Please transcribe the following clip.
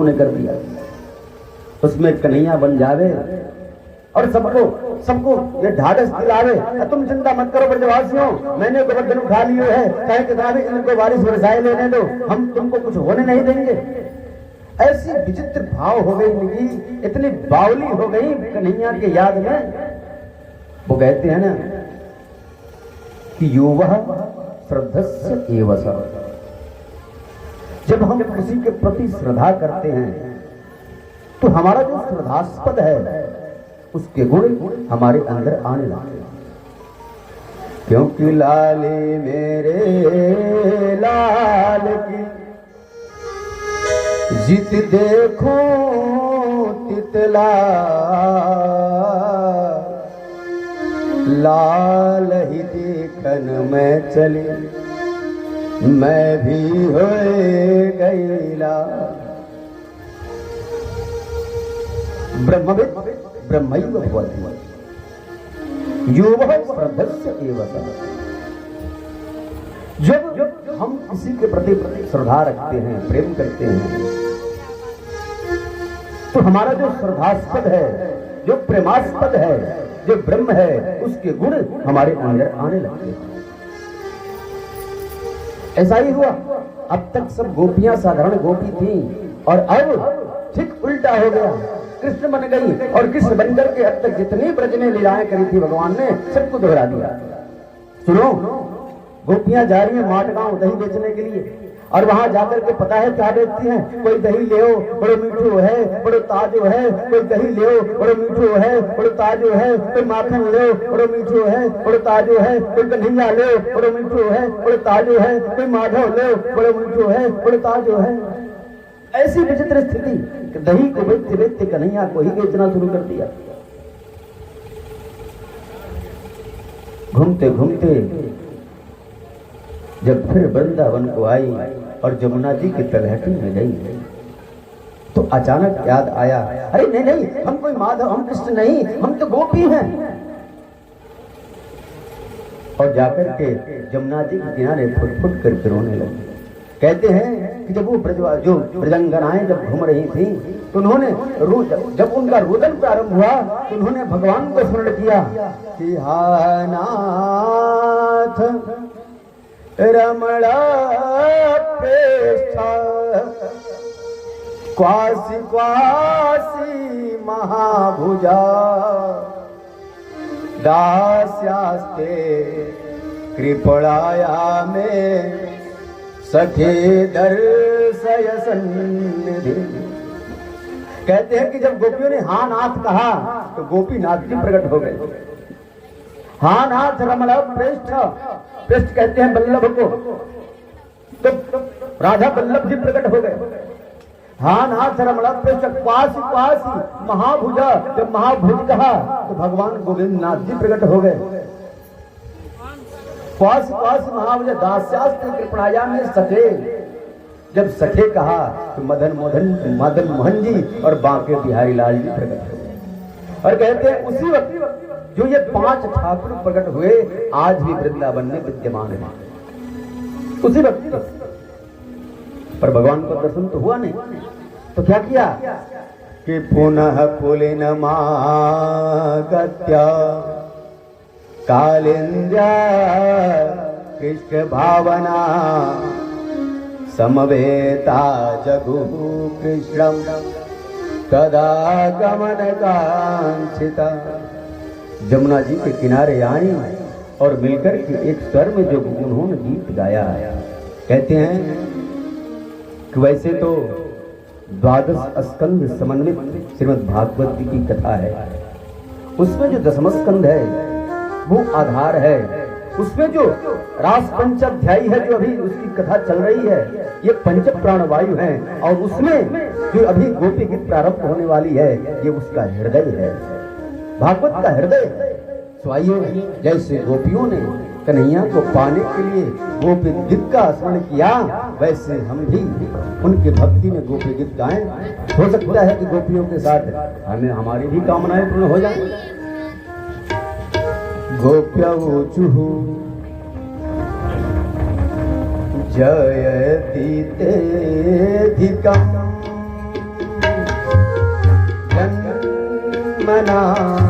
उन्हें कर दिया। उसमें कन्हैया बन जावे और सबको ये ढाढ़स दिलावे, तुम चिंता मत करो ब्रजवासियों, मैंने गोवर्धन उठा लिए है, चाहे कितना भी इनको बारिश बरसाए लेने दो, हम तुमको कुछ होने नहीं देंगे। ऐसी विचित्र भाव हो गई इनकी, इतनी बावली हो गई कन्हैया के याद में। वो कहते हैं ना कि युवः श्रद्धस्य एव सः। जब हम किसी के प्रति श्रद्धा करते हैं तो हमारा जो श्रद्धास्पद है उसके गुण हमारे अंदर आने लगते हैं। क्योंकि लाले मेरे लाल की जित देखो तितला, लाल ही देखन में चली मैं भी हो गईला। ब्रह्मविद ब्रह्मैव भवति युवः श्रद्धस्य एव सः। जब हम किसी के प्रति श्रद्धा रखते हैं, प्रेम करते हैं, तो हमारा जो श्रद्धास्पद है, जो प्रेमास्पद है, जो ब्रह्म है, उसके गुण हमारे अंदर आने लगते हैं। ऐसा ही हुआ। अब तक सब गोपियां साधारण गोपी थी और अब ठीक उल्टा हो गया, कृष्ण बन गई। और कृष्ण बनकर के अब तक जितनी ब्रज में लीलाएं करी थी भगवान ने सबको दोहरा दिया। सुनो, गोपियां जा रही हैं माटगांव दही बेचने के लिए, और वहां जाकर के पता है क्या बेचती हैं? कोई दही ले बड़ो मीठो है, बड़ो ताजो है, कोई दही ले बड़ो मीठो है, बड़ो ताजो है, कोई माखन ले बड़ो मीठो है, बड़ो ताजो है, कोई कन्हैया ले बड़ो मीठो है, बड़ो ताजो है, कोई माधव ले बड़ो मीठो है, बड़ो ताजो है। ऐसी विचित्र स्थिति, दही को बेचते बेचते कन्हैया को ही बेचना शुरू कर दिया। घूमते घूमते जब फिर वृंदावन को आई और जमुना जी की तलहटी में गई तो अचानक याद आया, अरे नहीं नहीं, हम कोई माधव, हम कृष्ण नहीं, हम तो गोपी हैं। और जाकर के जमुना जी के किनारे फुट फुट कर रोने लगे। कहते हैं कि जब वो जो ब्रजंगनाएं जब घूम रही थी तो उन्होंने जब उनका रोदन प्रारंभ हुआ तो उन्होंने भगवान को स्मरण किया कि हा नाथ रमणा प्रेष्ठा क्वासी क्वासी महाभुजा दास्यास्ते कृपणाया में सखे दर्शय सन्निधि। कहते हैं कि जब गोपियों ने हा नाथ कहा तो गोपीनाथ जी प्रकट हो गए। हा नाथ रमण प्रेष्ठ, प्रेष्ठ कहते हैं बल्लभ को, तो राधा बल्लभ जी प्रकट हो गए। हा नाथ रमण प्रेष्ठ क्वासी क्वासी महाभुजा, जब महाभुज कहा तो भगवान गोविंद नाथ जी प्रकट हो गए। क्वास क्वास महाभुजा दास्यास्त्र कृपणाया में सखे, जब सखे कहा तो मदन मोहन जी और बांके बिहारी लाल जी प्रकट हुए। और कहते हैं उसी वक्त जो ये 5 ठाकुर प्रकट हुए आज भी वृंदावन में विद्यमान है। उसी वक्त पर भगवान को दर्शन तो हुआ नहीं, तो क्या किया कि पुनः पुलिन मागत्या कालिंद्या कृष्ण भावना समवेता जगु कृष्णम तदा गमन कांक्षिता। जमुना जी के किनारे आई और मिलकर के एक स्वर में जो उन्होंने गीत गाया। कहते हैं कि वैसे तो 12 स्कंद समन्वित श्रीमद् भागवत जी की कथा है, उसमें जो 10वां स्कंद है वो आधार है। उसमें जो रास पंचाध्यायी है जो अभी उसकी कथा चल रही है, ये पंच प्राण वायु है, और उसमें जो अभी गोपी गीत प्रारंभ होने वाली है ये उसका हृदय है, भागवत का हृदय है। स्वाइयो जैसे गोपियों ने कन्हैया को पाने के लिए गोपी गीत का स्मरण किया, वैसे हम भी उनके भक्ति में गोपी गीत गाएं। हो सकता है कि गोपियों के साथ हमें हमारी भी कामनाएं पूर्ण हो जाएं। गोप्यवोचुः जयति तेऽधिकम् मना